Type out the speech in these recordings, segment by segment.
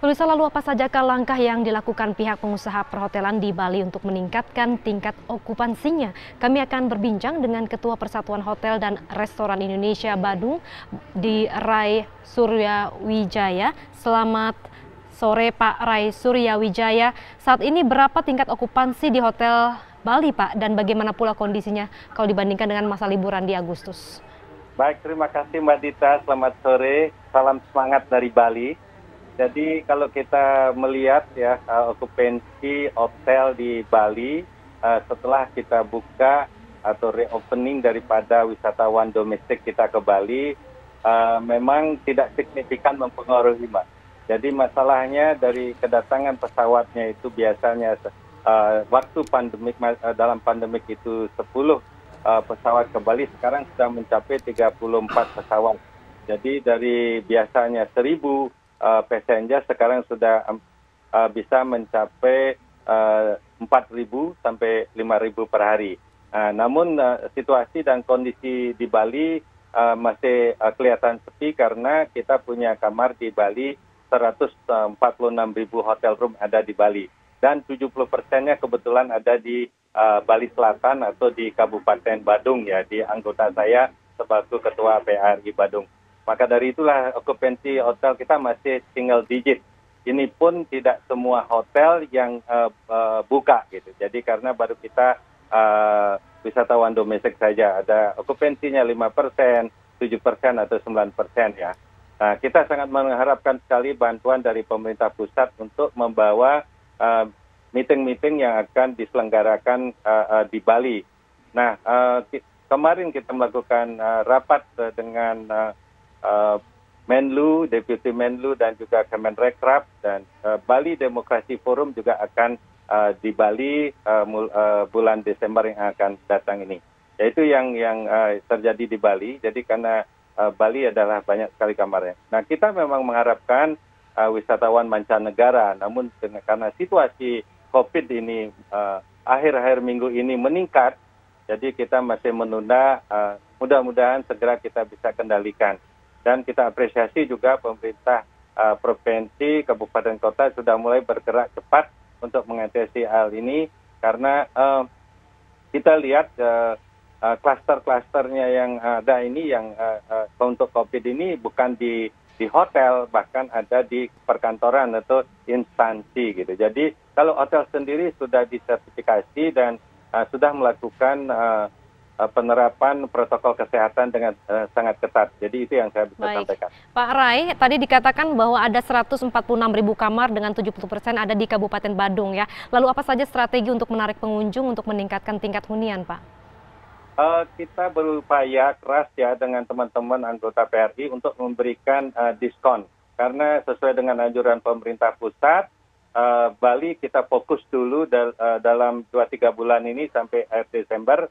Pemirsa, lalu apa sajakah langkah yang dilakukan pihak pengusaha perhotelan di Bali untuk meningkatkan tingkat okupansinya? Kami akan berbincang dengan Ketua Persatuan Hotel dan Restoran Indonesia Badung di Rai Suryawijaya. Selamat sore Pak Rai Suryawijaya. Saat ini berapa tingkat okupansi di Hotel Bali Pak? Dan bagaimana pula kondisinya kalau dibandingkan dengan masa liburan di Agustus? Baik, terima kasih Mbak Dita. Selamat sore. Salam semangat dari Bali. Jadi kalau kita melihat ya okupansi hotel di Bali setelah kita buka atau reopening daripada wisatawan domestik kita ke Bali memang tidak signifikan mempengaruhi Mbak. Jadi masalahnya dari kedatangan pesawatnya itu biasanya waktu pandemik dalam pandemik itu 10 pesawat ke Bali, sekarang sudah mencapai 34 pesawat. Jadi dari biasanya 1.000 passenger sekarang sudah bisa mencapai 4.000 sampai 5.000 per hari. Namun situasi dan kondisi di Bali masih kelihatan sepi karena kita punya kamar di Bali 146.000 hotel room ada di Bali. Dan 70%-nya kebetulan ada di Bali Selatan atau di Kabupaten Badung ya, di anggota saya sebagai Ketua PRI Badung. Maka dari itulah okupansi hotel kita masih single digit. Ini pun tidak semua hotel yang buka gitu. Jadi karena baru kita wisatawan domestik saja, ada okupansinya 5%, 7% atau 9% ya. Nah, kita sangat mengharapkan sekali bantuan dari pemerintah pusat untuk membawa meeting-meeting yang akan diselenggarakan di Bali. Nah, kemarin kita melakukan rapat dengan Menlu, Deputi Menlu dan juga Kemenrekraf, dan Bali Demokrasi Forum juga akan di Bali bulan Desember yang akan datang ini. Yaitu yang terjadi di Bali. Jadi karena Bali adalah banyak sekali kamarnya. Nah, kita memang mengharapkan wisatawan mancanegara, namun karena situasi COVID ini akhir-akhir minggu ini meningkat, jadi kita masih menunda. Mudah-mudahan segera kita bisa kendalikan. Dan kita apresiasi juga pemerintah provinsi, kabupaten kota sudah mulai bergerak cepat untuk mengatasi hal ini, karena kita lihat klaster-klasternya yang ada ini, yang untuk COVID ini bukan di hotel, bahkan ada di perkantoran atau instansi gitu. Jadi kalau hotel sendiri sudah disertifikasi dan sudah melakukan penerapan protokol kesehatan dengan sangat ketat. Jadi itu yang saya bisa sampaikan. Pak Rai, tadi dikatakan bahwa ada 146.000 kamar dengan 70% ada di Kabupaten Badung ya. Lalu apa saja strategi untuk menarik pengunjung untuk meningkatkan tingkat hunian, Pak? Kita berupaya keras ya dengan teman-teman anggota PRI untuk memberikan diskon. Karena sesuai dengan anjuran pemerintah pusat, Bali kita fokus dulu dalam 2-3 bulan ini sampai akhir Desember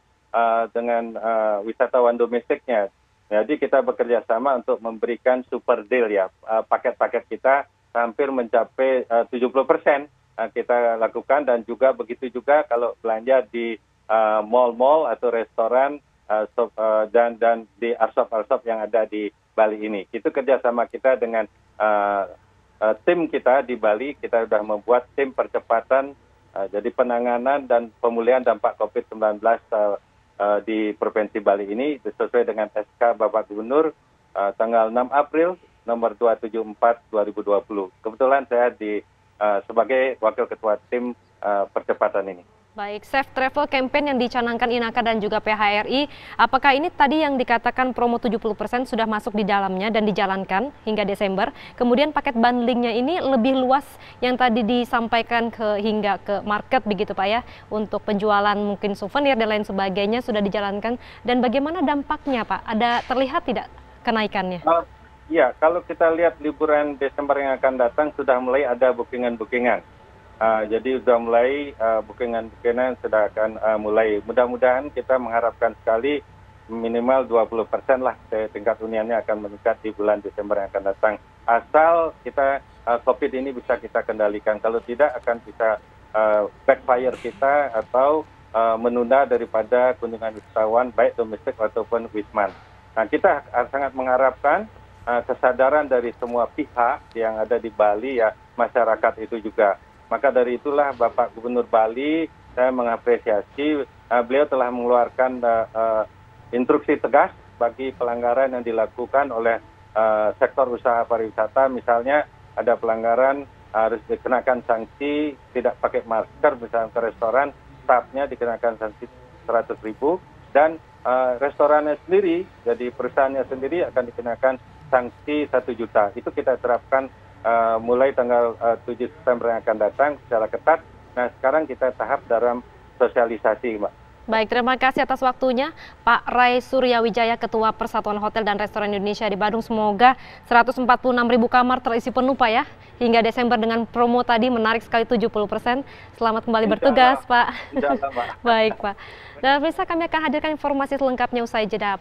dengan wisatawan domestiknya. Jadi kita bekerja sama untuk memberikan super deal ya. Paket-paket kita hampir mencapai 70% kita lakukan, dan juga begitu juga kalau belanja di mall-mall atau restoran dan di arsop-arsop yang ada di Bali ini. Itu kerjasama kita dengan tim kita di Bali. Kita sudah membuat tim percepatan jadi penanganan dan pemulihan dampak COVID-19 di Provinsi Bali ini sesuai dengan SK Bapak Gubernur tanggal 6 April nomor 274 2020. Kebetulan saya sebagai Wakil Ketua Tim Percepatan ini. Baik, Safe Travel Campaign yang dicanangkan Inaka dan juga PHRI, apakah ini tadi yang dikatakan promo 70% sudah masuk di dalamnya dan dijalankan hingga Desember? Kemudian paket bundlingnya ini lebih luas yang tadi disampaikan hingga ke market begitu Pak ya, untuk penjualan mungkin souvenir dan lain sebagainya sudah dijalankan. Dan bagaimana dampaknya Pak? Ada terlihat tidak kenaikannya? Ya, kalau kita lihat liburan Desember yang akan datang sudah mulai ada bookingan-bookingan. Jadi sudah mulai bookingan-bookingan sudah akan mulai. Mudah-mudahan kita mengharapkan sekali minimal 20% lah tingkat huniannya akan meningkat di bulan Desember yang akan datang. Asal kita COVID ini bisa kita kendalikan. Kalau tidak akan bisa backfire kita atau menunda daripada kunjungan wisatawan baik domestik ataupun wisman. Nah, kita sangat mengharapkan kesadaran dari semua pihak yang ada di Bali ya, masyarakat itu juga. Maka dari itulah Bapak Gubernur Bali, saya mengapresiasi beliau telah mengeluarkan instruksi tegas bagi pelanggaran yang dilakukan oleh sektor usaha pariwisata. Misalnya ada pelanggaran harus dikenakan sanksi tidak pakai masker, misalnya ke restoran, staffnya dikenakan sanksi 100.000 dan restorannya sendiri, jadi perusahaannya sendiri akan dikenakan sanksi 1 juta. Itu kita terapkan mulai tanggal 7 September yang akan datang secara ketat. Nah, sekarang kita tahap dalam sosialisasi, Mbak. Baik, terima kasih atas waktunya Pak Ray Suryawijaya, Ketua Persatuan Hotel dan Restoran Indonesia di Badung. Semoga 146.000 kamar terisi penuh, Pak, ya. Hingga Desember dengan promo tadi menarik sekali 70%. Selamat kembali bertugas, Pak. Insya Allah, Pak. Baik, Pak. Dan pemirsa, kami akan hadirkan informasi selengkapnya usai jeda.